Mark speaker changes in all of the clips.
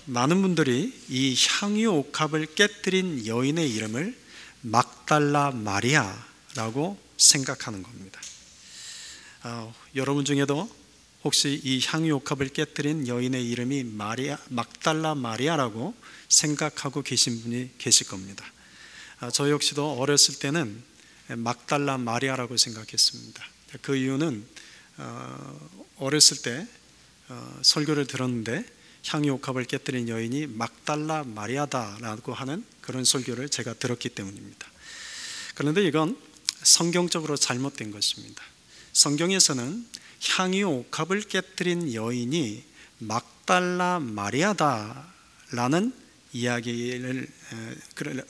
Speaker 1: 많은 분들이 이 향유 옥합을 깨뜨린 여인의 이름을 막달라 마리아라고 생각하는 겁니다. 여러분 중에도 혹시 이 향유 옥합을 깨뜨린 여인의 이름이 막달라 마리아라고 생각하고 계신 분이 계실 겁니다. 저 역시도 어렸을 때는 막달라 마리아라고 생각했습니다. 그 이유는 어렸을 때 설교를 들었는데 향유 옥합을 깨뜨린 여인이 막달라 마리아다라고 하는 그런 설교를 제가 들었기 때문입니다. 그런데 이건 성경적으로 잘못된 것입니다. 성경에서는 향유 옥합을 깨뜨린 여인이 막달라 마리아다라는 이야기를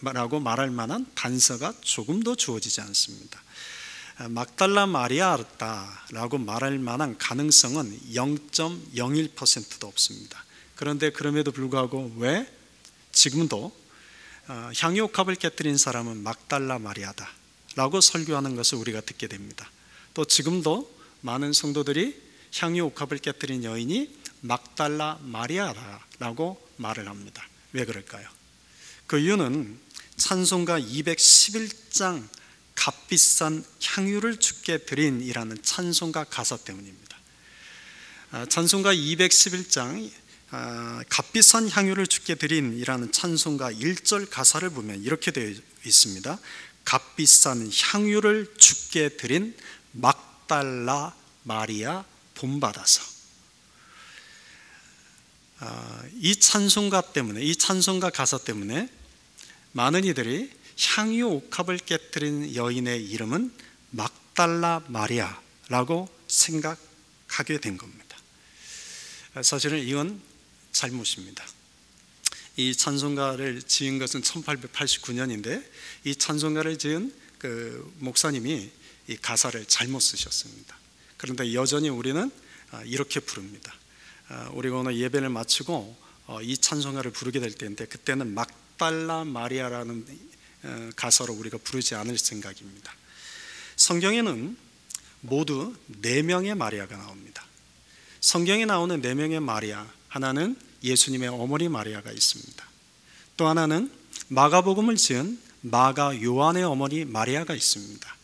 Speaker 1: 라고 말할 만한 단서가 조금도 주어지지 않습니다. 막달라 마리아다라고 말할 만한 가능성은 0.01%도 없습니다. 그런데 그럼에도 불구하고 왜 지금도 향유 옥합을 깨뜨린 사람은 막달라 마리아다라고 설교하는 것을 우리가 듣게 됩니다. 또 지금도 많은 성도들이 향유 옥합을 깨뜨린 여인이 막달라 마리아라고 말을 합니다. 왜 그럴까요? 그 이유는 찬송가 211장 값비싼 향유를 주께 드린 이라는 찬송가 가사 때문입니다. 찬송가 211장 값비싼 향유를 주께 드린 이라는 찬송가 1절 가사를 보면 이렇게 되어 있습니다. 값비싼 향유를 주께 드린 막달라 마리아 본받아서. 이 찬송가 때문에, 이 찬송가 가사 때문에 많은 이들이 향유 옥합을 깨뜨린 여인의 이름은 막달라 마리아라고 생각하게 된 겁니다. 사실은 이건 잘못입니다. 이 찬송가를 지은 것은 1889년인데 이 찬송가를 지은 그 목사님이 이 가사를 잘못 쓰셨습니다. 그런데 여전히 우리는 이렇게 부릅니다. 우리가 오늘 예배를 마치고 이 찬송가를 부르게 될 때인데 그때는 막달라 마리아라는 가사로 우리가 부르지 않을 생각입니다. 성경에는 모두 4명의 마리아가 나옵니다. 성경에 나오는 4명의 마리아, 하나는 예수님의 어머니 마리아가 있습니다. 또 하나는 마가복음을 지은 마가 요한의 어머니 마리아가 있습니다.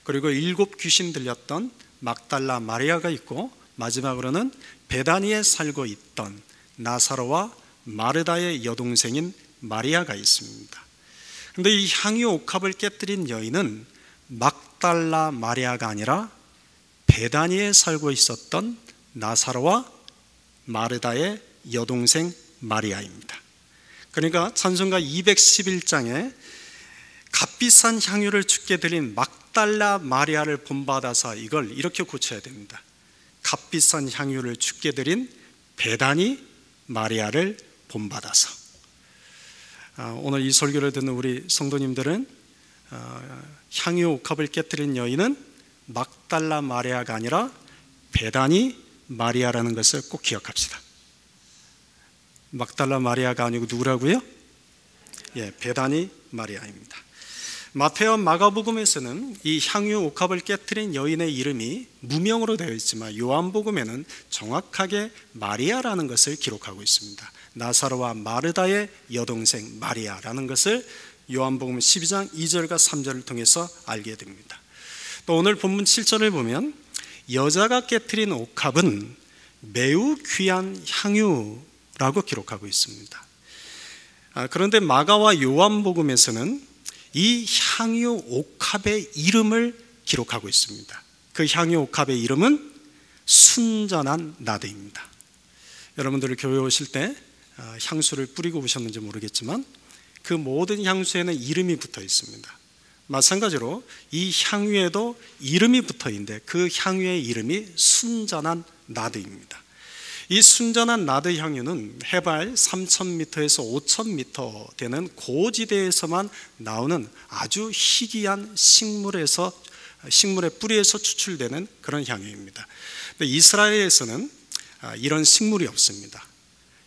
Speaker 1: 그리고 7 귀신 들렸던 막달라 마리아가 있고 마지막으로는 베다니에 살고 있던 나사로와 마르다의 여동생인 마리아가 있습니다. 그런데 이 향유 옥합을 깨뜨린 여인은 막달라 마리아가 아니라 베다니에 살고 있었던 나사로와 마르다의 여동생 마리아입니다. 그러니까 찬송가 211장에 값비싼 향유를 주께 드린 막달라 마리아를 본받아서 이걸 이렇게 고쳐야 됩니다. 값비싼 향유를 주께 드린 베다니 마리아를 본받아서. 오늘 이 설교를 듣는 우리 성도님들은 향유 옥합을 깨뜨린 여인은 막달라 마리아가 아니라 베다니 마리아라는 것을 꼭 기억합시다. 막달라 마리아가 아니고 누구라고요? 베다니 마리아입니다. 마태와 마가복음에서는 이 향유 옥합을 깨뜨린 여인의 이름이 무명으로 되어 있지만 요한복음에는 정확하게 마리아라는 것을 기록하고 있습니다. 나사로와 마르다의 여동생 마리아라는 것을 요한복음 12장 2절과 3절을 통해서 알게 됩니다. 또 오늘 본문 7절을 보면 여자가 깨뜨린 옥합은 매우 귀한 향유라고 기록하고 있습니다. 그런데 마가와 요한복음에서는 이 향유 옥합의 이름을 기록하고 있습니다. 그 향유 옥합의 이름은 순전한 나드입니다. 여러분들 교회 오실 때 향수를 뿌리고 오셨는지 모르겠지만 그 모든 향수에는 이름이 붙어 있습니다. 마찬가지로 이 향유에도 이름이 붙어 있는데 그 향유의 이름이 순전한 나드입니다. 이 순전한 나드 향유는 해발 3,000m에서 5,000m 되는 고지대에서만 나오는 아주 희귀한 식물의 뿌리에서 추출되는 그런 향유입니다. 근데 이스라엘에서는 이런 식물이 없습니다.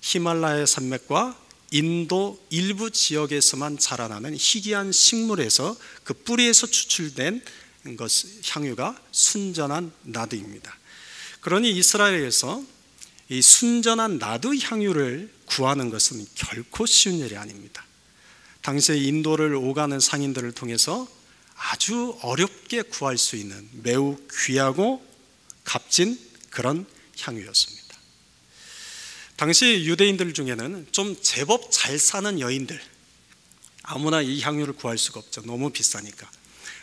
Speaker 1: 히말라야 산맥과 인도 일부 지역에서만 자라나는 희귀한 식물에서 그 뿌리에서 추출된 향유가 순전한 나드입니다. 그러니 이스라엘에서 이 순전한 나드 향유를 구하는 것은 결코 쉬운 일이 아닙니다. 당시에 인도를 오가는 상인들을 통해서 아주 어렵게 구할 수 있는 매우 귀하고 값진 그런 향유였습니다. 당시 유대인들 중에는 좀 제법 잘 사는 여인들, 아무나 이 향유를 구할 수가 없죠. 너무 비싸니까.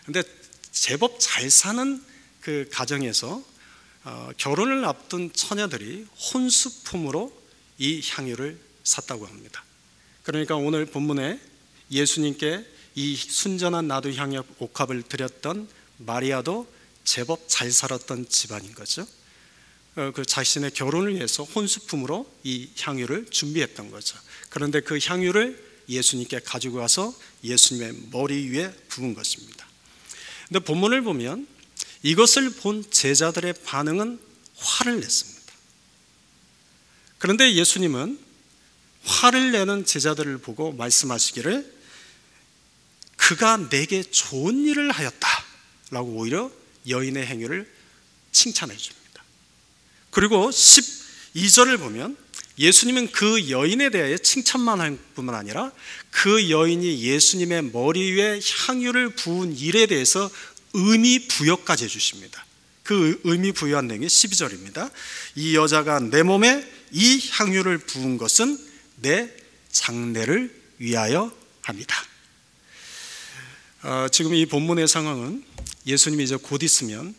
Speaker 1: 근데 제법 잘 사는 그 가정에서 결혼을 앞둔 처녀들이 혼수품으로 이 향유를 샀다고 합니다. 그러니까 오늘 본문에 예수님께 이 순전한 나드 향유 옥합을 드렸던 마리아도 제법 잘 살았던 집안인 거죠. 그 자신의 결혼을 위해서 혼수품으로 이 향유를 준비했던 거죠. 그런데 그 향유를 예수님께 가지고 와서 예수님의 머리 위에 부은 것입니다. 근데 본문을 보면 이것을 본 제자들의 반응은 화를 냈습니다. 그런데 예수님은 화를 내는 제자들을 보고 말씀하시기를 그가 내게 좋은 일을 하였다 라고 오히려 여인의 행위를 칭찬해 줍니다. 그리고 12절을 보면 예수님은 그 여인에 대해 칭찬만 할 뿐만 아니라 그 여인이 예수님의 머리 위에 향유를 부은 일에 대해서 의미 부여까지 해주십니다. 그 의미 부여한 내용이 12절입니다. 이 여자가 내 몸에 이 향유를 부은 것은 내 장례를 위하여 합니다. 지금 이 본문의 상황은 예수님이 이제 곧 있으면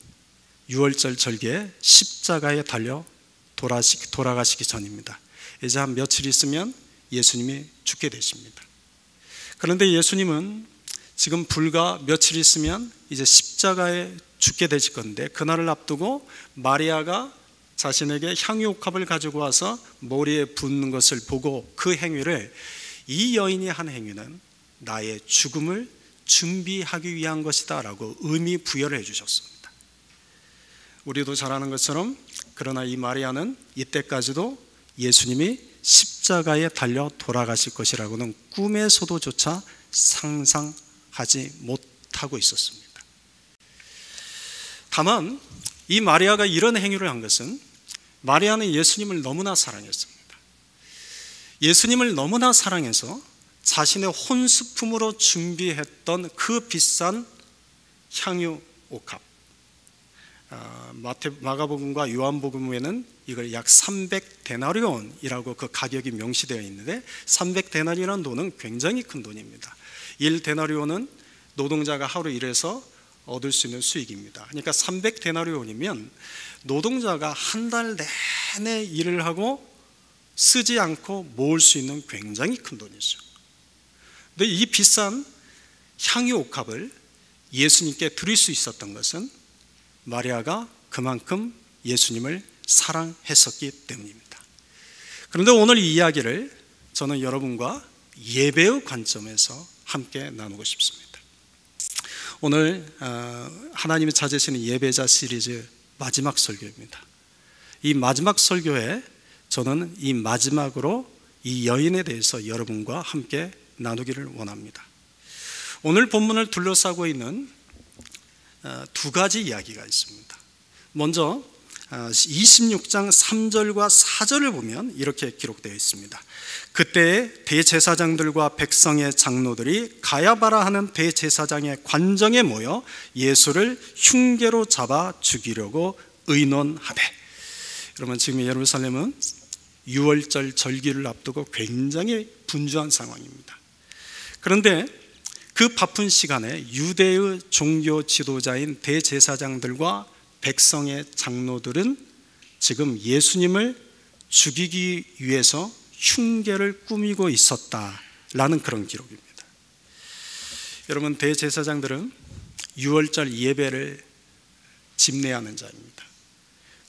Speaker 1: 유월절 절기에 십자가에 달려 돌아가시기 전입니다. 이제 한 며칠 있으면 예수님이 죽게 되십니다. 그런데 예수님은 지금 불과 며칠 있으면 이제 십자가에 죽게 되실 건데, 그날을 앞두고 마리아가 자신에게 향유옥합을 가지고 와서 머리에 붓는 것을 보고 그 행위를, 이 여인이 한 행위는 나의 죽음을 준비하기 위한 것이다 라고 의미 부여를 해주셨습니다. 우리도 잘 아는 것처럼 그러나 이 마리아는 이때까지도 예수님이 십자가에 달려 돌아가실 것이라고는 꿈에서도조차 상상하지 못하고 있었습니다. 다만 이 마리아가 이런 행위를 한 것은, 마리아는 예수님을 너무나 사랑했습니다. 예수님을 너무나 사랑해서 자신의 혼수품으로 준비했던 그 비싼 향유 옥합, 마가복음과 요한복음에는 이걸 약 300데나리온이라고 그 가격이 명시되어 있는데, 300데나리온이라는 돈은 굉장히 큰 돈입니다. 1데나리온은 노동자가 하루 일해서 얻을 수 있는 수익입니다. 그러니까 300데나리온이면 노동자가 한 달 내내 일을 하고 쓰지 않고 모을 수 있는 굉장히 큰 돈이죠. 근데 이 비싼 향유 옥합을 예수님께 드릴 수 있었던 것은 마리아가 그만큼 예수님을 사랑했었기 때문입니다. 그런데 오늘 이 이야기를 저는 여러분과 예배의 관점에서 함께 나누고 싶습니다. 오늘 하나님이 찾으시는 예배자 시리즈 마지막 설교입니다. 이 마지막 설교에 저는 이 마지막으로 이 여인에 대해서 여러분과 함께 나누기를 원합니다. 오늘 본문을 둘러싸고 있는 두 가지 이야기가 있습니다. 먼저 26장 3절과 4절을 보면 이렇게 기록되어 있습니다. 그때 대제사장들과 백성의 장로들이 가야바라 하는 대제사장의 관정에 모여 예수를 흉계로 잡아 죽이려고 의논하되, 여러분 지금 예루살렘은 유월절 절기를 앞두고 굉장히 분주한 상황입니다. 그런데 그 바쁜 시간에 유대의 종교 지도자인 대제사장들과 백성의 장로들은 지금 예수님을 죽이기 위해서 흉계를 꾸미고 있었다라는 그런 기록입니다. 여러분, 대제사장들은 유월절 예배를 집례하는 자입니다.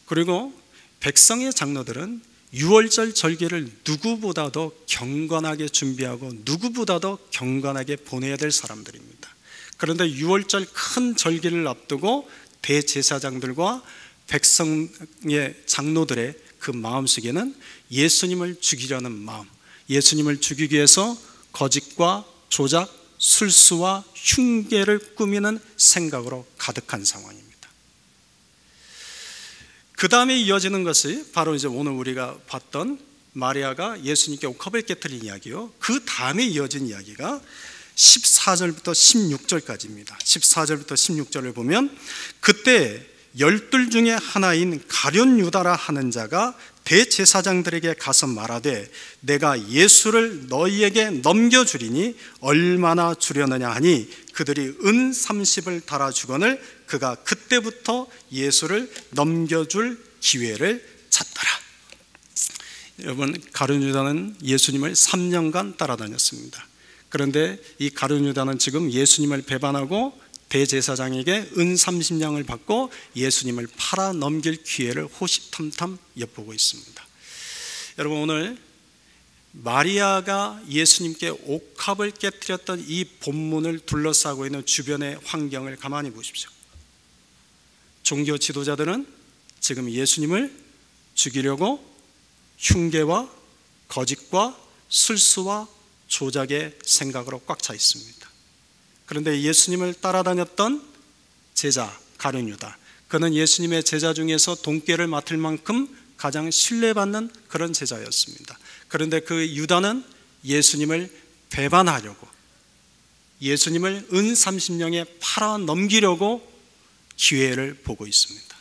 Speaker 1: 그리고 백성의 장로들은 유월절 절기를 누구보다도 경건하게 준비하고 누구보다도 경건하게 보내야 될 사람들입니다. 그런데 유월절 큰 절기를 앞두고 대제사장들과 백성의 장로들의 그 마음속에는 예수님을 죽이려는 마음, 예수님을 죽이기 위해서 거짓과 조작, 술수와 흉계를 꾸미는 생각으로 가득한 상황입니다. 그 다음에 이어지는 것이 바로 이제 오늘 우리가 봤던 마리아가 예수님께 옥합을 깨뜨린 이야기요. 그 다음에 이어진 이야기가 14절부터 16절까지입니다. 14절부터 16절을 보면 그때 12 중에 하나인 가룟 유다라 하는 자가 대제사장들에게 가서 말하되 내가 예수를 너희에게 넘겨주리니 얼마나 주려느냐 하니 그들이 은 30을 달아주거늘 그가 그때부터 예수를 넘겨줄 기회를 찾더라. 여러분, 가룟 유다는 예수님을 3년간 따라다녔습니다. 그런데 이 가룟 유다는 지금 예수님을 배반하고 대제사장에게 은 30냥을 받고 예수님을 팔아 넘길 기회를 호시탐탐 엿보고 있습니다. 여러분, 오늘 마리아가 예수님께 옥합을 깨뜨렸던 이 본문을 둘러싸고 있는 주변의 환경을 가만히 보십시오. 종교 지도자들은 지금 예수님을 죽이려고 흉계와 거짓과 술수와 조작의 생각으로 꽉 차 있습니다. 그런데 예수님을 따라다녔던 제자 가룟 유다, 그는 예수님의 제자 중에서 돈꾀를 맡을 만큼 가장 신뢰받는 그런 제자였습니다. 그런데 그 유다는 예수님을 배반하려고, 예수님을 은 30냥에 팔아 넘기려고 기회를 보고 있습니다.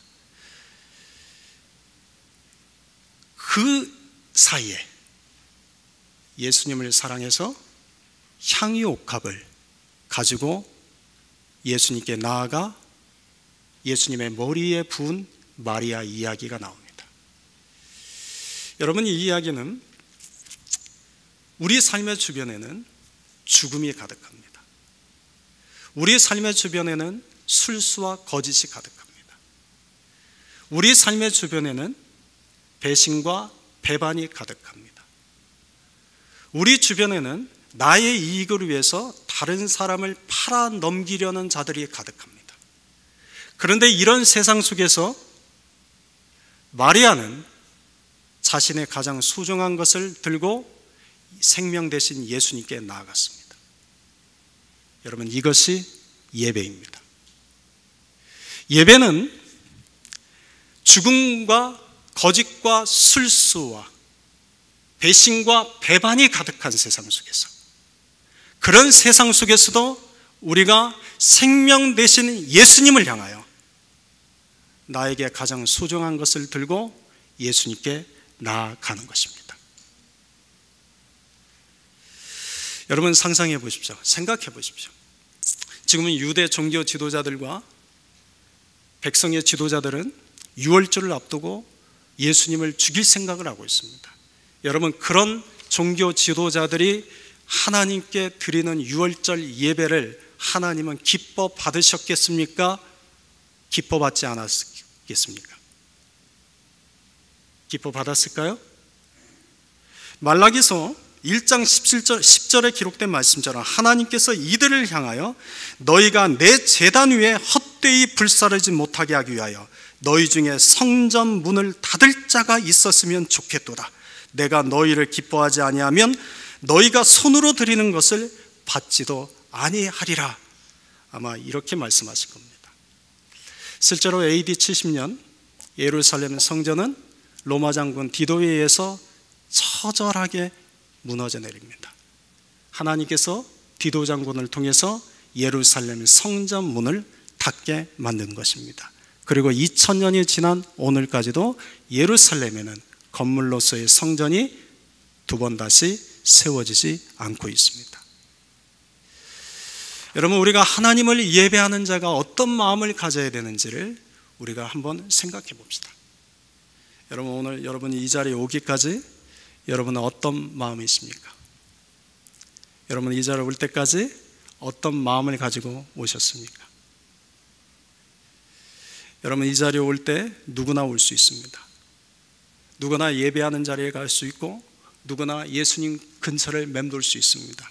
Speaker 1: 그 사이에 예수님을 사랑해서 향유 옥합을 가지고 예수님께 나아가 예수님의 머리에 부은 마리아 이야기가 나옵니다. 여러분, 이 이야기는 우리 삶의 주변에는 죽음이 가득합니다. 우리 삶의 주변에는 술수와 거짓이 가득합니다. 우리 삶의 주변에는 배신과 배반이 가득합니다. 우리 주변에는 나의 이익을 위해서 다른 사람을 팔아 넘기려는 자들이 가득합니다. 그런데 이런 세상 속에서 마리아는 자신의 가장 소중한 것을 들고 생명 대신 예수님께 나아갔습니다. 여러분, 이것이 예배입니다. 예배는 죽음과 거짓과 술수와 배신과 배반이 가득한 세상 속에서, 그런 세상 속에서도 우리가 생명 되신 예수님을 향하여 나에게 가장 소중한 것을 들고 예수님께 나아가는 것입니다. 여러분, 상상해 보십시오. 생각해 보십시오. 지금은 유대 종교 지도자들과 백성의 지도자들은 유월절을 앞두고 예수님을 죽일 생각을 하고 있습니다. 여러분, 그런 종교 지도자들이 하나님께 드리는 유월절 예배를 하나님은 기뻐 받으셨겠습니까? 기뻐 받지 않았겠습니까? 기뻐 받았을까요? 말라기서 1장 10절에 기록된 말씀처럼 하나님께서 이들을 향하여 너희가 내 제단 위에 헛되이 불사르지 못하게 하기 위하여 너희 중에 성전 문을 닫을 자가 있었으면 좋겠도다. 내가 너희를 기뻐하지 아니하면 너희가 손으로 드리는 것을 받지도 아니하리라. 아마 이렇게 말씀하실 겁니다. 실제로 AD 70년 예루살렘 성전은 로마 장군 디도에 의해서 처절하게 무너져 내립니다. 하나님께서 디도 장군을 통해서 예루살렘 성전 문을 닫게 만든 것입니다. 그리고 2000년이 지난 오늘까지도 예루살렘에는 건물로서의 성전이 두 번 다시 세워지지 않고 있습니다. 여러분, 우리가 하나님을 예배하는 자가 어떤 마음을 가져야 되는지를 우리가 한번 생각해 봅시다. 여러분, 오늘 여러분이 이 자리에 오기까지 여러분은 어떤 마음이십니까? 여러분, 이 자리에 올 때까지 어떤 마음을 가지고 오셨습니까? 여러분, 이 자리에 올 때 누구나 올 수 있습니다. 누구나 예배하는 자리에 갈 수 있고 누구나 예수님 근처를 맴돌 수 있습니다.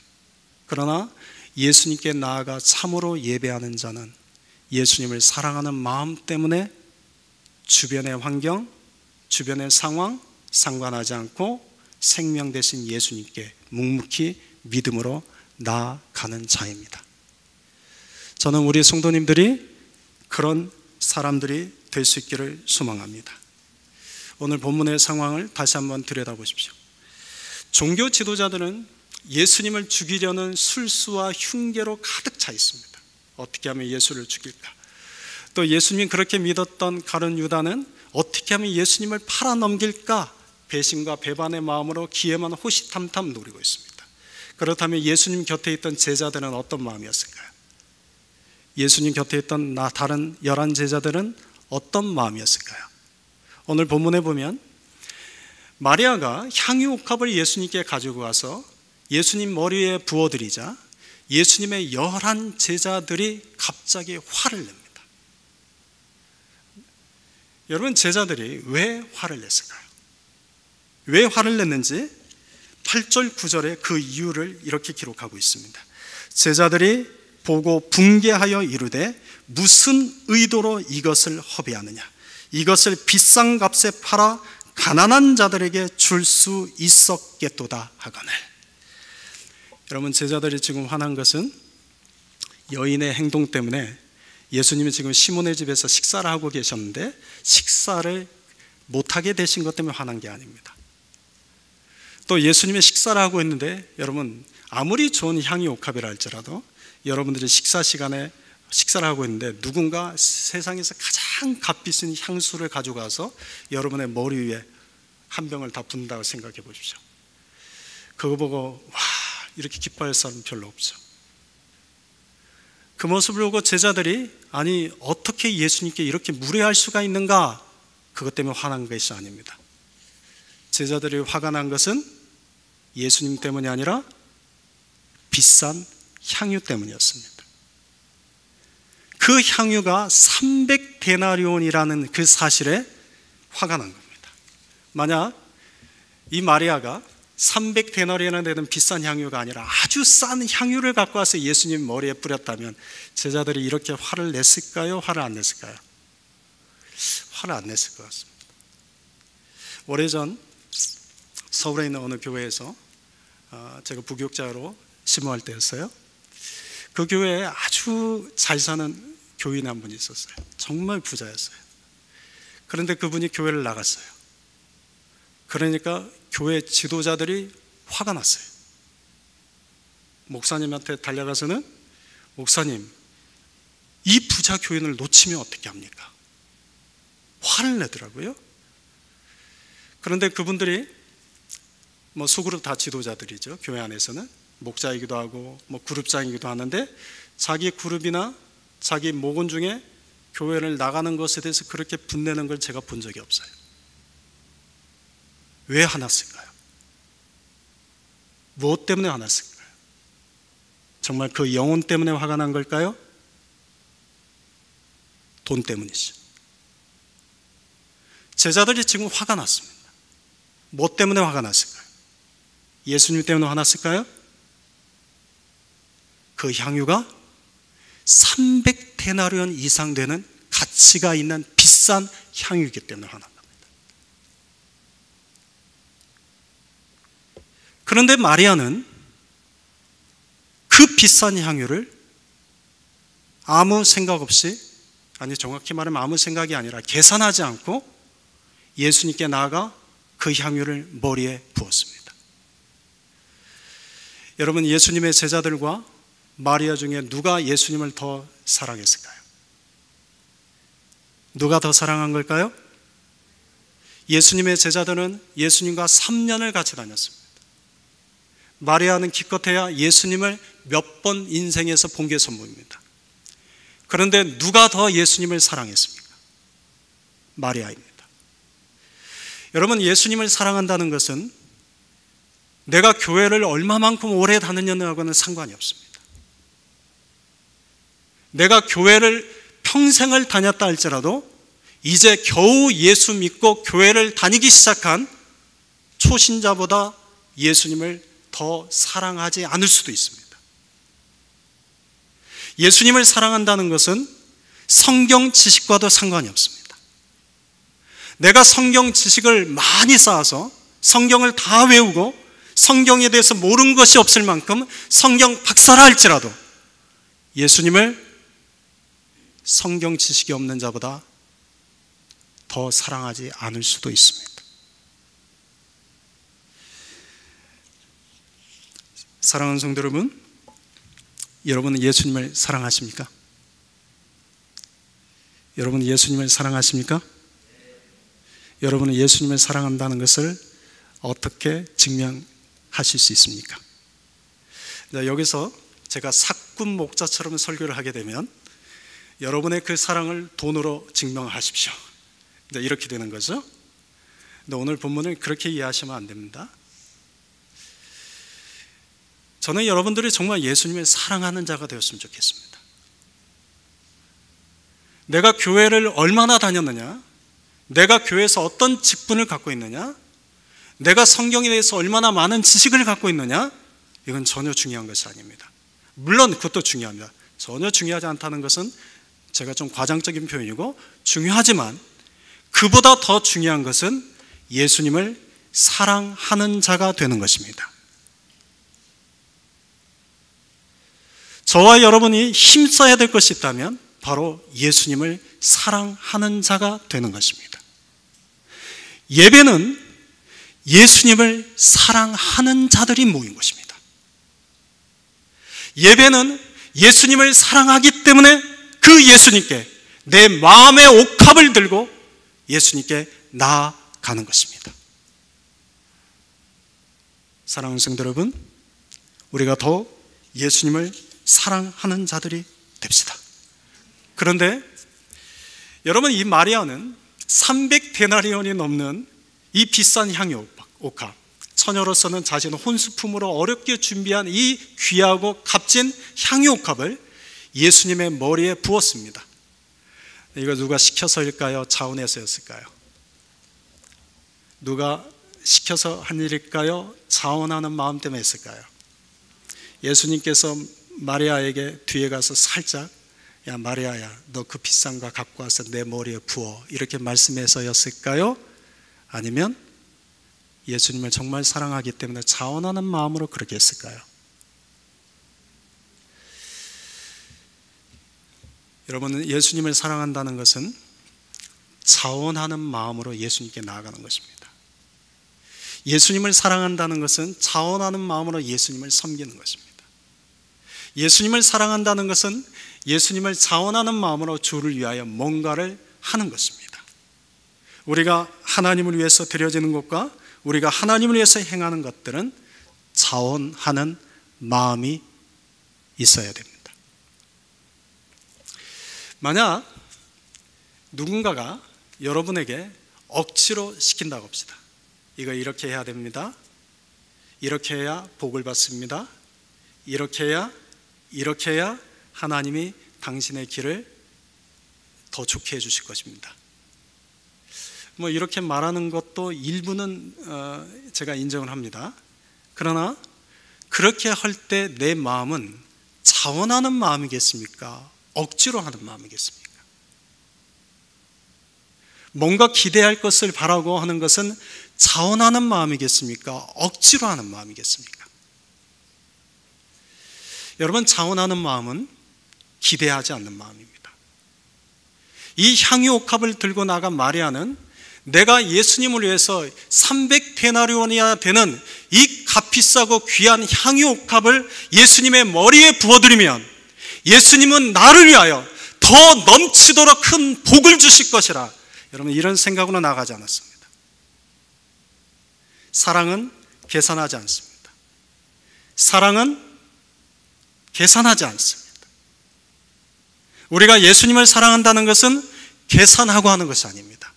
Speaker 1: 그러나 예수님께 나아가 참으로 예배하는 자는 예수님을 사랑하는 마음 때문에 주변의 환경, 주변의 상황 상관하지 않고 생명 되신 예수님께 묵묵히 믿음으로 나아가는 자입니다. 저는 우리 성도님들이 그런 사람들이 될 수 있기를 소망합니다. 오늘 본문의 상황을 다시 한번 들여다보십시오. 종교 지도자들은 예수님을 죽이려는 술수와 흉계로 가득 차 있습니다. 어떻게 하면 예수를 죽일까? 또 예수님 그렇게 믿었던 가룟 유다는 어떻게 하면 예수님을 팔아넘길까? 배신과 배반의 마음으로 기회만 호시탐탐 노리고 있습니다. 그렇다면 예수님 곁에 있던 제자들은 어떤 마음이었을까요? 예수님 곁에 있던 다른 11 제자들은 어떤 마음이었을까요? 오늘 본문에 보면 마리아가 향유 옥합을 예수님께 가지고 가서 예수님 머리에 부어드리자 예수님의 11 제자들이 갑자기 화를 냅니다. 여러분, 제자들이 왜 화를 냈을까요? 왜 화를 냈는지 8절 9절에 그 이유를 이렇게 기록하고 있습니다. 제자들이 보고 붕괴하여 이르되 무슨 의도로 이것을 허비하느냐? 이것을 비싼 값에 팔아 가난한 자들에게 줄 수 있었겠도다 하거늘. 여러분, 제자들이 지금 화난 것은 여인의 행동 때문에 예수님이 지금 시몬의 집에서 식사를 하고 계셨는데 식사를 못하게 되신 것 때문에 화난 게 아닙니다. 또 예수님이 식사를 하고 있는데 여러분, 아무리 좋은 향유 옥합이라 할지라도 여러분들이 식사 시간에 식사를 하고 있는데 누군가 세상에서 가장 값비싼 향수를 가져가서 여러분의 머리 위에 한 병을 다 붓는다고 생각해 보십시오. 그거 보고 와, 이렇게 기뻐할 사람은 별로 없죠. 그 모습을 보고 제자들이 아니 어떻게 예수님께 이렇게 무례할 수가 있는가? 그것 때문에 화난 것이 아닙니다. 제자들이 화가 난 것은 예수님 때문이 아니라 비싼 향유 때문이었습니다. 그 향유가 300데나리온이라는 그 사실에 화가 난 겁니다. 만약 이 마리아가 300데나리온이나 되는 비싼 향유가 아니라 아주 싼 향유를 갖고 와서 예수님 머리에 뿌렸다면 제자들이 이렇게 화를 냈을까요? 화를 안 냈을까요? 화를 안 냈을 것 같습니다. 오래전 서울에 있는 어느 교회에서 제가 부교육자로 심호할 때였어요. 그 교회에 아주 잘 사는 교인 한 분이 있었어요. 정말 부자였어요. 그런데 그분이 교회를 나갔어요. 그러니까 교회 지도자들이 화가 났어요. 목사님한테 달려가서는 목사님, 이 부자 교인을 놓치면 어떻게 합니까? 화를 내더라고요. 그런데 그분들이 속으로 다 지도자들이죠. 교회 안에서는 목자이기도 하고 그룹장이기도 하는데 자기 그룹이나 자기 목원 중에 교회를 나가는 것에 대해서 그렇게 분내는 걸 제가 본 적이 없어요. 왜 화났을까요? 무엇 때문에 화났을까요? 정말 그 영혼 때문에 화가 난 걸까요? 돈 때문이죠. 제자들이 지금 화가 났습니다. 뭐 때문에 화가 났을까요? 예수님 때문에 화났을까요? 그 향유가 300데나리온 이상 되는 가치가 있는 비싼 향유이기 때문에 화난 겁니다. 그런데 마리아는 그 비싼 향유를 아무 생각 없이, 아니 정확히 말하면 아무 생각이 아니라 계산하지 않고 예수님께 나아가 그 향유를 머리에 부었습니다. 여러분, 예수님의 제자들과 마리아 중에 누가 예수님을 더 사랑했을까요? 누가 더 사랑한 걸까요? 예수님의 제자들은 예수님과 3년을 같이 다녔습니다. 마리아는 기껏해야 예수님을 몇 번 인생에서 본 게 전부입니다. 그런데 누가 더 예수님을 사랑했습니까? 마리아입니다. 여러분, 예수님을 사랑한다는 것은 내가 교회를 얼마만큼 오래 다녔느냐하고는 상관이 없습니다. 내가 교회를 평생을 다녔다 할지라도 이제 겨우 예수 믿고 교회를 다니기 시작한 초신자보다 예수님을 더 사랑하지 않을 수도 있습니다. 예수님을 사랑한다는 것은 성경 지식과도 상관이 없습니다. 내가 성경 지식을 많이 쌓아서 성경을 다 외우고 성경에 대해서 모르는 것이 없을 만큼 성경 박사라 할지라도 예수님을 성경 지식이 없는 자보다 더 사랑하지 않을 수도 있습니다. 사랑하는 성도 여러분, 여러분은 예수님을 사랑하십니까? 여러분은 예수님을 사랑하십니까? 여러분은 예수님을 사랑한다는 것을 어떻게 증명하실 수 있습니까? 여기서 제가 사꾼 목자처럼 설교를 하게 되면 여러분의 그 사랑을 돈으로 증명하십시오. 이렇게 되는 거죠. 근데 오늘 본문을 그렇게 이해하시면 안 됩니다. 저는 여러분들이 정말 예수님을 사랑하는 자가 되었으면 좋겠습니다. 내가 교회를 얼마나 다녔느냐, 내가 교회에서 어떤 직분을 갖고 있느냐, 내가 성경에 대해서 얼마나 많은 지식을 갖고 있느냐, 이건 전혀 중요한 것이 아닙니다. 물론 그것도 중요합니다. 전혀 중요하지 않다는 것은 제가 좀 과장적인 표현이고 중요하지만 그보다 더 중요한 것은 예수님을 사랑하는 자가 되는 것입니다. 저와 여러분이 힘써야 될 것이 있다면 바로 예수님을 사랑하는 자가 되는 것입니다. 예배는 예수님을 사랑하는 자들이 모인 것입니다. 예배는 예수님을 사랑하기 때문에 그 예수님께 내 마음의 옥합을 들고 예수님께 나아가는 것입니다. 사랑하는 성도 여러분, 우리가 더 예수님을 사랑하는 자들이 됩시다. 그런데 여러분, 이 마리아는 300데나리온이 넘는 이 비싼 향유 옥합, 처녀로서는 자신의 혼수품으로 어렵게 준비한 이 귀하고 값진 향유 옥합을 예수님의 머리에 부었습니다. 이거 누가 시켜서일까요? 자원해서였을까요? 누가 시켜서 한 일일까요? 자원하는 마음 때문에 했을까요? 예수님께서 마리아에게 뒤에 가서 살짝, 야 마리아야, 너 그 비싼 거 갖고 와서 내 머리에 부어, 이렇게 말씀해서였을까요? 아니면 예수님을 정말 사랑하기 때문에 자원하는 마음으로 그렇게 했을까요? 여러분은 예수님을 사랑한다는 것은 자원하는 마음으로 예수님께 나아가는 것입니다. 예수님을 사랑한다는 것은 자원하는 마음으로 예수님을 섬기는 것입니다. 예수님을 사랑한다는 것은 예수님을 자원하는 마음으로 주를 위하여 뭔가를 하는 것입니다. 우리가 하나님을 위해서 드려지는 것과 우리가 하나님을 위해서 행하는 것들은 자원하는 마음이 있어야 됩니다. 만약 누군가가 여러분에게 억지로 시킨다고 합시다. 이거 이렇게 해야 됩니다. 이렇게 해야 복을 받습니다. 이렇게 해야 하나님이 당신의 길을 더 좋게 해주실 것입니다. 뭐 이렇게 말하는 것도 일부는 제가 인정을 합니다. 그러나 그렇게 할 때 내 마음은 자원하는 마음이겠습니까? 억지로 하는 마음이겠습니까? 뭔가 기대할 것을 바라고 하는 것은 자원하는 마음이겠습니까? 억지로 하는 마음이겠습니까? 여러분, 자원하는 마음은 기대하지 않는 마음입니다. 이 향유 옥합을 들고 나간 마리아는 내가 예수님을 위해서 300데나리온이나 되는 이 값비싸고 귀한 향유 옥합을 예수님의 머리에 부어드리면 예수님은 나를 위하여 더 넘치도록 큰 복을 주실 것이라, 여러분 이런 생각으로 나가지 않았습니다. 사랑은 계산하지 않습니다. 사랑은 계산하지 않습니다. 우리가 예수님을 사랑한다는 것은 계산하고 하는 것이 아닙니다.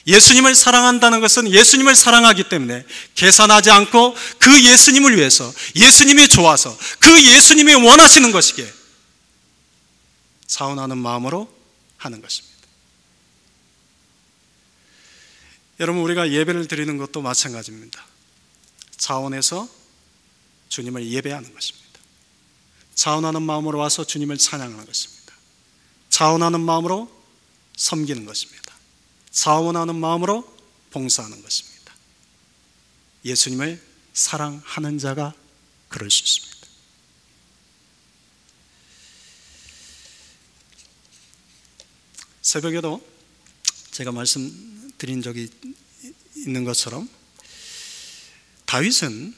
Speaker 1: 예수님을 사랑한다는 것은 예수님을 사랑하기 때문에 계산하지 않고 그 예수님을 위해서, 예수님이 좋아서, 그 예수님이 원하시는 것이기에 자원하는 마음으로 하는 것입니다. 여러분, 우리가 예배를 드리는 것도 마찬가지입니다. 자원해서 주님을 예배하는 것입니다. 자원하는 마음으로 와서 주님을 찬양하는 것입니다. 자원하는 마음으로 섬기는 것입니다. 자원하는 마음으로 봉사하는 것입니다. 예수님을 사랑하는 자가 그럴 수 있습니다. 새벽에도 제가 말씀드린 적이 있는 것처럼 다윗은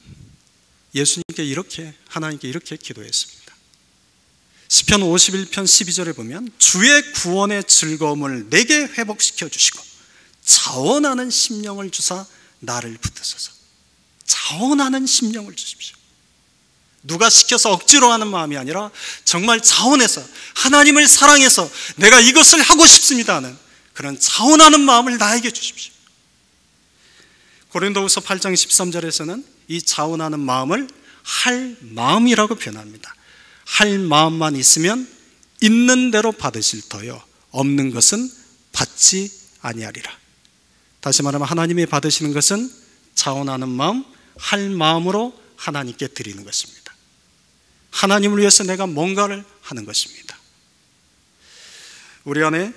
Speaker 1: 하나님께 이렇게 기도했습니다. 시편 51편 12절에 보면 주의 구원의 즐거움을 내게 회복시켜 주시고 자원하는 심령을 주사 나를 붙드소서. 자원하는 심령을 주십시오. 누가 시켜서 억지로 하는 마음이 아니라 정말 자원해서 하나님을 사랑해서 내가 이것을 하고 싶습니다 하는 그런 자원하는 마음을 나에게 주십시오. 고린도후서 8장 13절에서는 이 자원하는 마음을 할 마음이라고 표현합니다. 할 마음만 있으면 있는 대로 받으실 터요 없는 것은 받지 아니하리라. 다시 말하면 하나님이 받으시는 것은 자원하는 마음, 할 마음으로 하나님께 드리는 것입니다. 하나님을 위해서 내가 뭔가를 하는 것입니다. 우리 안에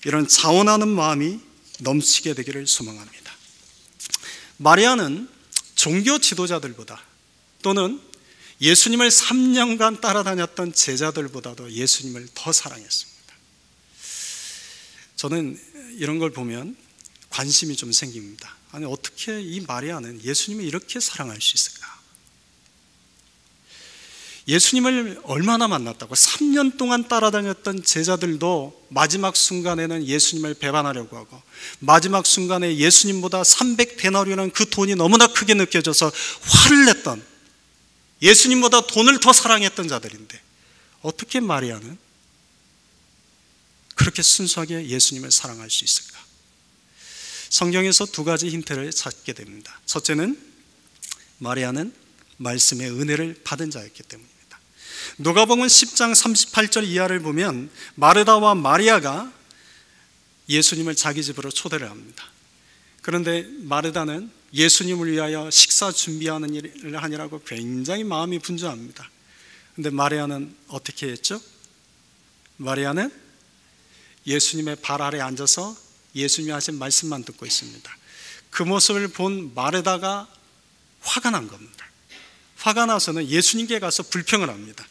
Speaker 1: 이런 자원하는 마음이 넘치게 되기를 소망합니다. 마리아는 종교 지도자들보다 또는 예수님을 3년간 따라다녔던 제자들보다도 예수님을 더 사랑했습니다. 저는 이런 걸 보면 관심이 좀 생깁니다. 아니, 어떻게 이 마리아는 예수님을 이렇게 사랑할 수 있을까? 예수님을 얼마나 만났다고 3년 동안 따라다녔던 제자들도 마지막 순간에는 예수님을 배반하려고 하고 마지막 순간에 예수님보다 300데나리오라는 그 돈이 너무나 크게 느껴져서 화를 냈던 예수님보다 돈을 더 사랑했던 자들인데 어떻게 마리아는 그렇게 순수하게 예수님을 사랑할 수 있을까? 성경에서 두 가지 힌트를 찾게 됩니다. 첫째는 마리아는 말씀의 은혜를 받은 자였기 때문입니다. 누가복음 10장 38절 이하를 보면 마르다와 마리아가 예수님을 자기 집으로 초대를 합니다. 그런데 마르다는 예수님을 위하여 식사 준비하는 일을 하느라고 굉장히 마음이 분주합니다. 그런데 마리아는 어떻게 했죠? 마리아는 예수님의 발 아래 앉아서 예수님이 하신 말씀만 듣고 있습니다. 그 모습을 본 마르다가 화가 난 겁니다. 화가 나서는 예수님께 가서 불평을 합니다.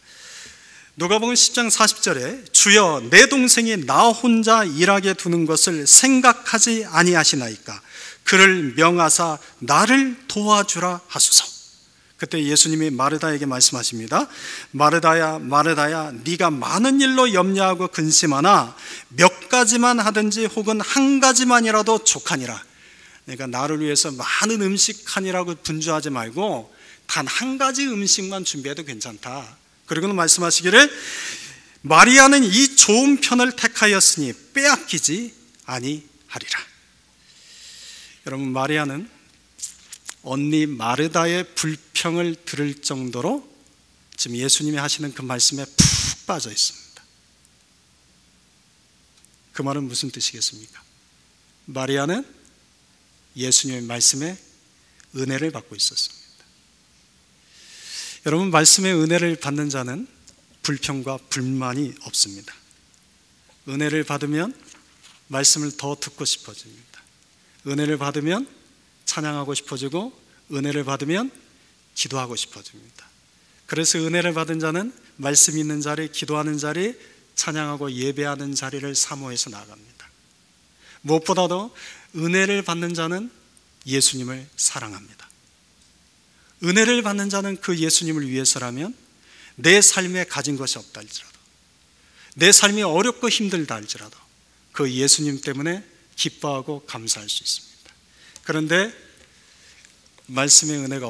Speaker 1: 누가복음 10장 40절에 주여 내 동생이 나 혼자 일하게 두는 것을 생각하지 아니하시나이까 그를 명하사 나를 도와주라 하소서. 그때 예수님이 마르다에게 말씀하십니다. 마르다야 마르다야 네가 많은 일로 염려하고 근심하나 몇 가지만 하든지 혹은 한 가지만이라도 족하니라. 그러니까 나를 위해서 많은 음식 하니라고 분주하지 말고 단 한 가지 음식만 준비해도 괜찮다. 그리고는 말씀하시기를 마리아는 이 좋은 편을 택하였으니 빼앗기지 아니하리라. 여러분, 마리아는 언니 마르다의 불평을 들을 정도로 지금 예수님이 하시는 그 말씀에 푹 빠져 있습니다. 그 말은 무슨 뜻이겠습니까? 마리아는 예수님의 말씀에 은혜를 받고 있었습니다. 여러분, 말씀의 은혜를 받는 자는 불평과 불만이 없습니다. 은혜를 받으면 말씀을 더 듣고 싶어집니다. 은혜를 받으면 찬양하고 싶어지고 은혜를 받으면 기도하고 싶어집니다. 그래서 은혜를 받은 자는 말씀 있는 자리, 기도하는 자리, 찬양하고 예배하는 자리를 사모해서 나아갑니다. 무엇보다도 은혜를 받는 자는 예수님을 사랑합니다. 은혜를 받는 자는 그 예수님을 위해서라면 내 삶에 가진 것이 없다 할지라도, 내 삶이 어렵고 힘들다 할지라도 그 예수님 때문에 기뻐하고 감사할 수 있습니다. 그런데 말씀의 은혜가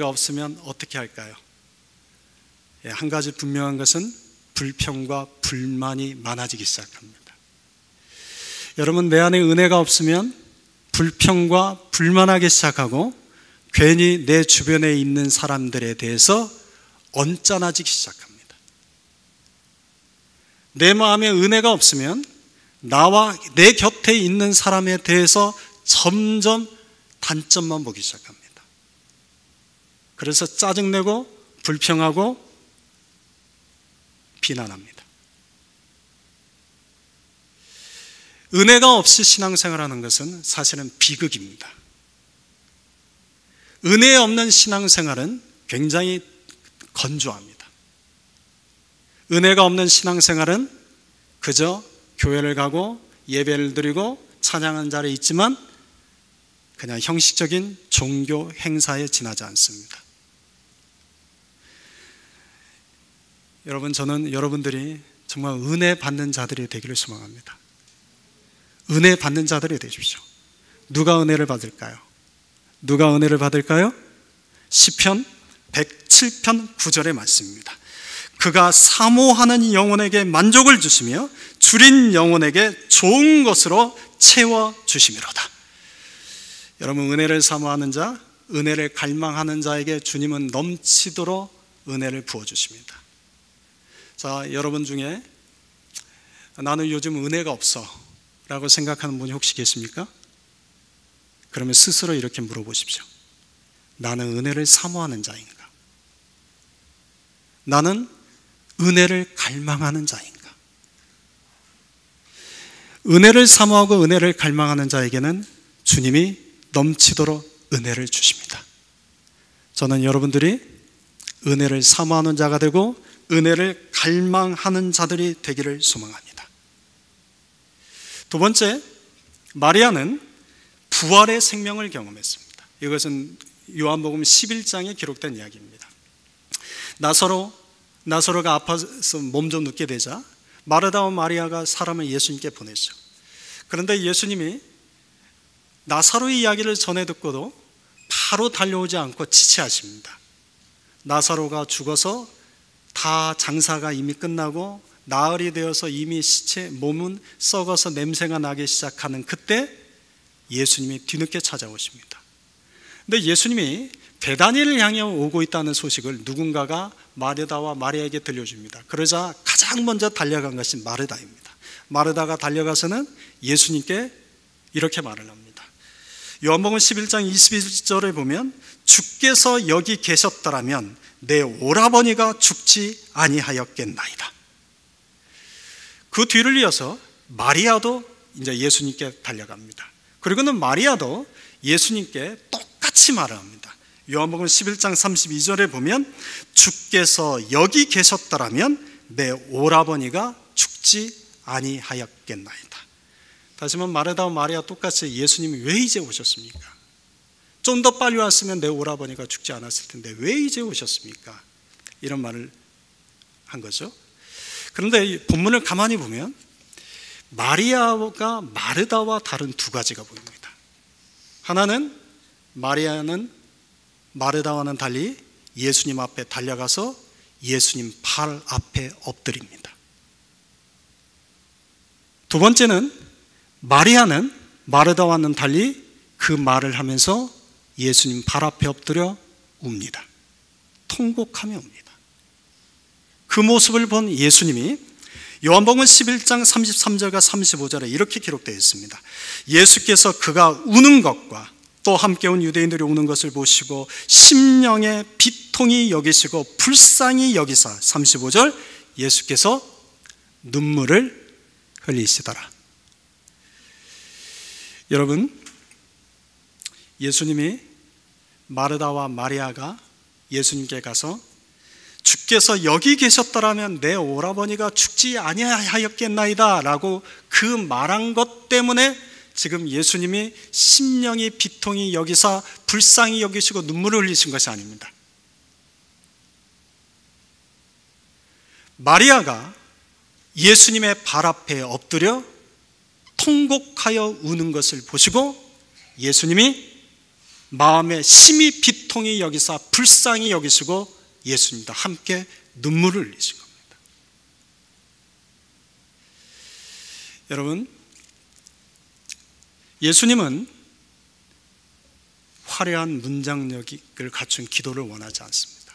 Speaker 1: 없으면 어떻게 할까요? 한 가지 분명한 것은 불평과 불만이 많아지기 시작합니다. 여러분, 내 안에 은혜가 없으면 불평과 불만하기 시작하고 괜히 내 주변에 있는 사람들에 대해서 언짢아지기 시작합니다. 내 마음에 은혜가 없으면 나와 내 곁에 있는 사람에 대해서 점점 단점만 보기 시작합니다. 그래서 짜증내고 불평하고 비난합니다. 은혜가 없이 신앙생활하는 것은 사실은 비극입니다. 은혜 없는 신앙생활은 굉장히 건조합니다. 은혜가 없는 신앙생활은 그저 교회를 가고 예배를 드리고 찬양하는 자리에 있지만 그냥 형식적인 종교 행사에 지나지 않습니다. 여러분, 저는 여러분들이 정말 은혜 받는 자들이 되기를 소망합니다. 은혜 받는 자들이 되십시오. 누가 은혜를 받을까요? 누가 은혜를 받을까요? 시편 107편 9절의 말씀입니다. 그가 사모하는 영혼에게 만족을 주시며 줄인 영혼에게 좋은 것으로 채워주심이로다. 여러분, 은혜를 사모하는 자, 은혜를 갈망하는 자에게 주님은 넘치도록 은혜를 부어주십니다. 자, 여러분 중에 나는 요즘 은혜가 없어 라고 생각하는 분이 혹시 계십니까? 그러면 스스로 이렇게 물어보십시오. 나는 은혜를 사모하는 자인가? 나는 은혜를 갈망하는 자인가? 은혜를 사모하고 은혜를 갈망하는 자에게는 주님이 넘치도록 은혜를 주십니다. 저는 여러분들이 은혜를 사모하는 자가 되고 은혜를 갈망하는 자들이 되기를 소망합니다. 두 번째, 마리아는 부활의 생명을 경험했습니다. 이것은 요한복음 11장에 기록된 이야기입니다. 나사로가 아파서 몸 좀 눕게 되자 마르다와 마리아가 사람을 예수님께 보냈죠. 그런데 예수님이 나사로의 이야기를 전해 듣고도 바로 달려오지 않고 지체하십니다. 나사로가 죽어서 다 장사가 이미 끝나고 나흘이 되어서 이미 몸은 썩어서 냄새가 나기 시작하는 그때 예수님이 뒤늦게 찾아오십니다. 근데 예수님이 베다니를 향해 오고 있다는 소식을 누군가가 마르다와 마리아에게 들려줍니다. 그러자 가장 먼저 달려간 것이 마르다입니다. 마르다가 달려가서는 예수님께 이렇게 말을 합니다. 요한복음 11장 21절에 보면 주께서 여기 계셨더라면 내 오라버니가 죽지 아니하였겠나이다. 그 뒤를 이어서 마리아도 이제 예수님께 달려갑니다. 그리고는 마리아도 예수님께 똑같이 말을 합니다. 요한복음 11장 32절에 보면 주께서 여기 계셨더라면 내 오라버니가 죽지 아니하였겠나이다. 다시 한번 마르다와 마리아 똑같이 예수님이 왜 이제 오셨습니까? 좀 더 빨리 왔으면 내 오라버니가 죽지 않았을 텐데 왜 이제 오셨습니까? 이런 말을 한 거죠. 그런데 이 본문을 가만히 보면 마리아가 마르다와 다른 두 가지가 보입니다. 하나는 마리아는 마르다와는 달리 예수님 앞에 달려가서 예수님 발 앞에 엎드립니다. 두 번째는 마리아는 마르다와는 달리 그 말을 하면서 예수님 발 앞에 엎드려 웁니다. 통곡하며 웁니다. 그 모습을 본 예수님이 요한복음 11장 33절과 35절에 이렇게 기록되어 있습니다. 예수께서 그가 우는 것과 또 함께 온 유대인들이 우는 것을 보시고 심령의 비통이 여기시고 불쌍히 여기사 35절 예수께서 눈물을 흘리시더라. 여러분, 예수님이 마르다와 마리아가 예수님께 가서 주께서 여기 계셨더라면 내 오라버니가 죽지 아니하였겠나이다 라고 그 말한 것 때문에 지금 예수님이 심령이 비통이 여기사 불쌍히 여기시고 눈물을 흘리신 것이 아닙니다. 마리아가 예수님의 발 앞에 엎드려 통곡하여 우는 것을 보시고 예수님이 마음에 심히 비통이 여기사 불쌍히 여기시고 예수님과 함께 눈물을 흘리신 겁니다. 여러분, 예수님은 화려한 문장력을 갖춘 기도를 원하지 않습니다.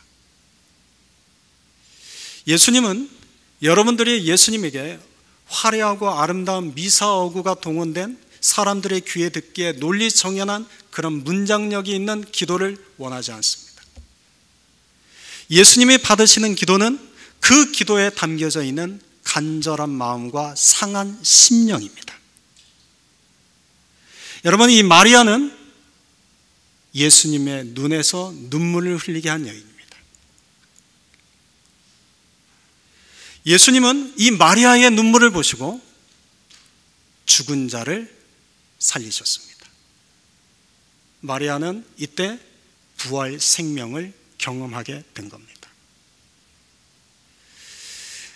Speaker 1: 예수님은 여러분들이 예수님에게 화려하고 아름다운 미사어구가 동원된 사람들의 귀에 듣기에 논리정연한 그런 문장력이 있는 기도를 원하지 않습니다. 예수님이 받으시는 기도는 그 기도에 담겨져 있는 간절한 마음과 상한 심령입니다. 여러분, 이 마리아는 예수님의 눈에서 눈물을 흘리게 한 여인입니다. 예수님은 이 마리아의 눈물을 보시고 죽은 자를 살리셨습니다. 마리아는 이때 부활 생명을 경험하게 된 겁니다.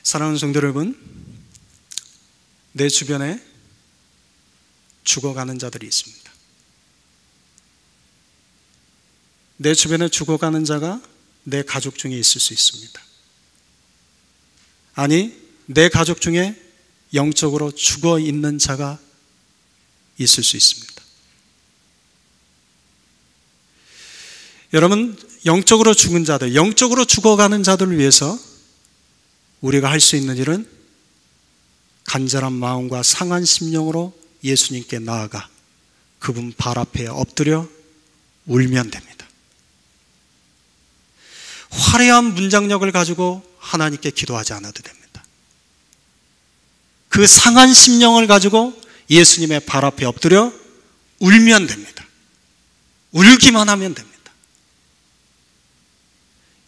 Speaker 1: 사랑하는 성도 여러분, 내 주변에 죽어가는 자들이 있습니다. 내 주변에 죽어가는 자가 내 가족 중에 있을 수 있습니다. 아니, 내 가족 중에 영적으로 죽어 있는 자가 있을 수 있습니다. 여러분, 영적으로 죽은 자들, 영적으로 죽어가는 자들을 위해서 우리가 할 수 있는 일은 간절한 마음과 상한 심령으로 예수님께 나아가 그분 발 앞에 엎드려 울면 됩니다. 화려한 문장력을 가지고 하나님께 기도하지 않아도 됩니다. 그 상한 심령을 가지고 예수님의 발 앞에 엎드려 울면 됩니다. 울기만 하면 됩니다.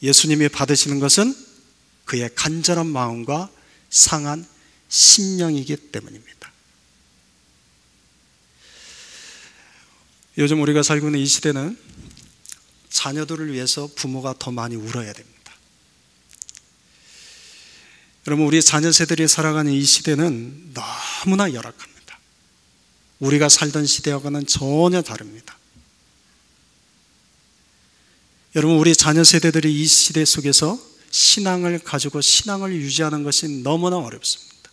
Speaker 1: 예수님이 받으시는 것은 그의 간절한 마음과 상한 심령이기 때문입니다. 요즘 우리가 살고 있는 이 시대는 자녀들을 위해서 부모가 더 많이 울어야 됩니다. 여러분, 우리 자녀 세대들이 살아가는 이 시대는 너무나 열악합니다. 우리가 살던 시대와는 전혀 다릅니다. 여러분, 우리 자녀 세대들이 이 시대 속에서 신앙을 가지고 신앙을 유지하는 것이 너무나 어렵습니다.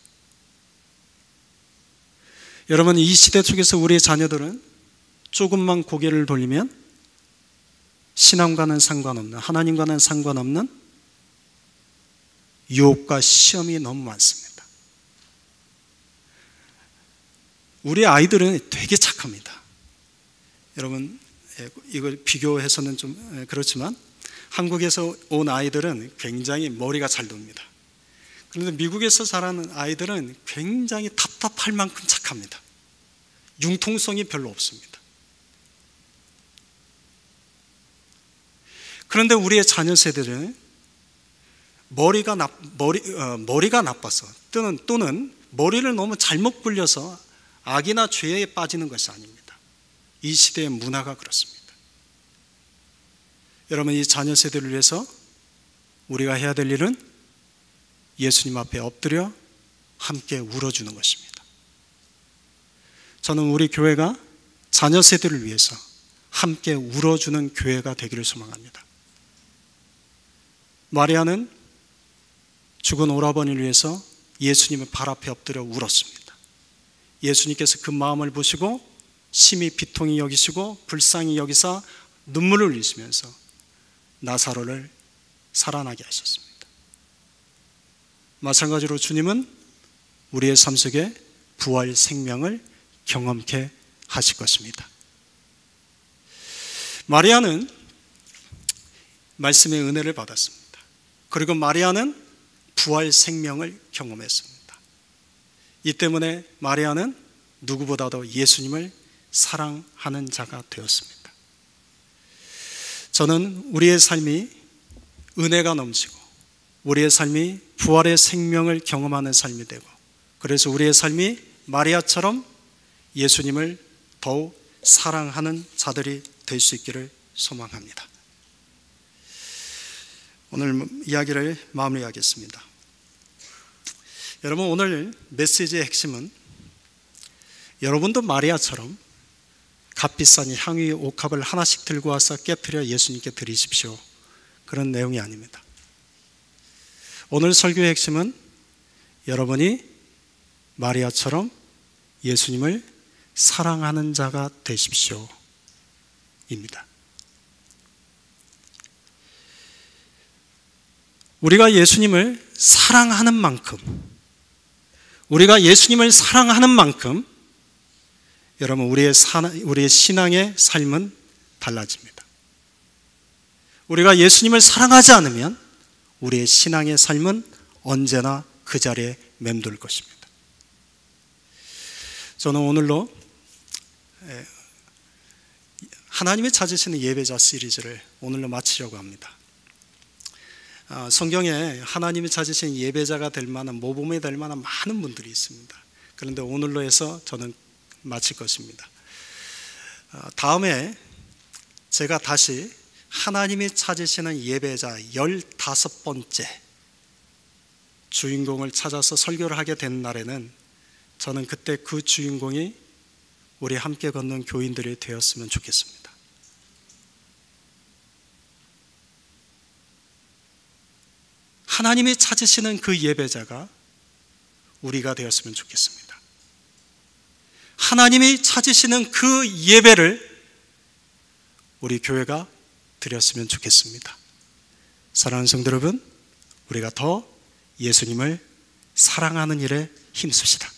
Speaker 1: 여러분, 이 시대 속에서 우리의 자녀들은 조금만 고개를 돌리면 신앙과는 상관없는, 하나님과는 상관없는 유혹과 시험이 너무 많습니다. 우리 아이들은 되게 착합니다. 여러분, 이걸 비교해서는 좀 그렇지만 한국에서 온 아이들은 굉장히 머리가 잘 돕니다. 그런데 미국에서 자라는 아이들은 굉장히 답답할 만큼 착합니다. 융통성이 별로 없습니다. 그런데 우리의 자녀 세대는 머리가 나빠서 또는 머리를 너무 잘못 굴려서 악이나 죄에 빠지는 것이 아닙니다. 이 시대의 문화가 그렇습니다. 여러분, 이 자녀 세대를 위해서 우리가 해야 될 일은 예수님 앞에 엎드려 함께 울어주는 것입니다. 저는 우리 교회가 자녀 세대를 위해서 함께 울어주는 교회가 되기를 소망합니다. 마리아는 죽은 오라버니를 위해서 예수님의 발 앞에 엎드려 울었습니다. 예수님께서 그 마음을 보시고 심히 비통히 여기시고 불쌍히 여기사 눈물을 흘리시면서 나사로를 살아나게 하셨습니다. 마찬가지로 주님은 우리의 삶 속에 부활 생명을 경험케 하실 것입니다. 마리아는 말씀의 은혜를 받았습니다. 그리고 마리아는 부활 생명을 경험했습니다. 이 때문에 마리아는 누구보다도 예수님을 사랑하는 자가 되었습니다. 저는 우리의 삶이 은혜가 넘치고 우리의 삶이 부활의 생명을 경험하는 삶이 되고, 그래서 우리의 삶이 마리아처럼 예수님을 더욱 사랑하는 자들이 될 수 있기를 소망합니다. 오늘 이야기를 마무리하겠습니다. 여러분, 오늘 메시지의 핵심은 여러분도 마리아처럼 값비싼 향유 옥합을 하나씩 들고 와서 깨뜨려 예수님께 드리십시오, 그런 내용이 아닙니다. 오늘 설교의 핵심은 여러분이 마리아처럼 예수님을 사랑하는 자가 되십시오 입니다. 우리가 예수님을 사랑하는 만큼, 여러분, 우리의 신앙의 삶은 달라집니다. 우리가 예수님을 사랑하지 않으면 우리의 신앙의 삶은 언제나 그 자리에 맴돌 것입니다. 저는 오늘로 하나님이 찾으시는 예배자 시리즈를 오늘로 마치려고 합니다. 성경에 하나님이 찾으신 예배자가 될 만한, 모범이 될 만한 많은 분들이 있습니다. 그런데 오늘로 해서 저는 마칠 것입니다. 다음에 제가 다시 하나님이 찾으시는 예배자 15번째 주인공을 찾아서 설교를 하게 된 날에는 저는 그때 그 주인공이 우리 함께 걷는 교인들이 되었으면 좋겠습니다. 하나님이 찾으시는 그 예배자가 우리가 되었으면 좋겠습니다. 하나님이 찾으시는 그 예배를 우리 교회가 드렸으면 좋겠습니다. 사랑하는 성도 여러분, 우리가 더 예수님을 사랑하는 일에 힘씁시다.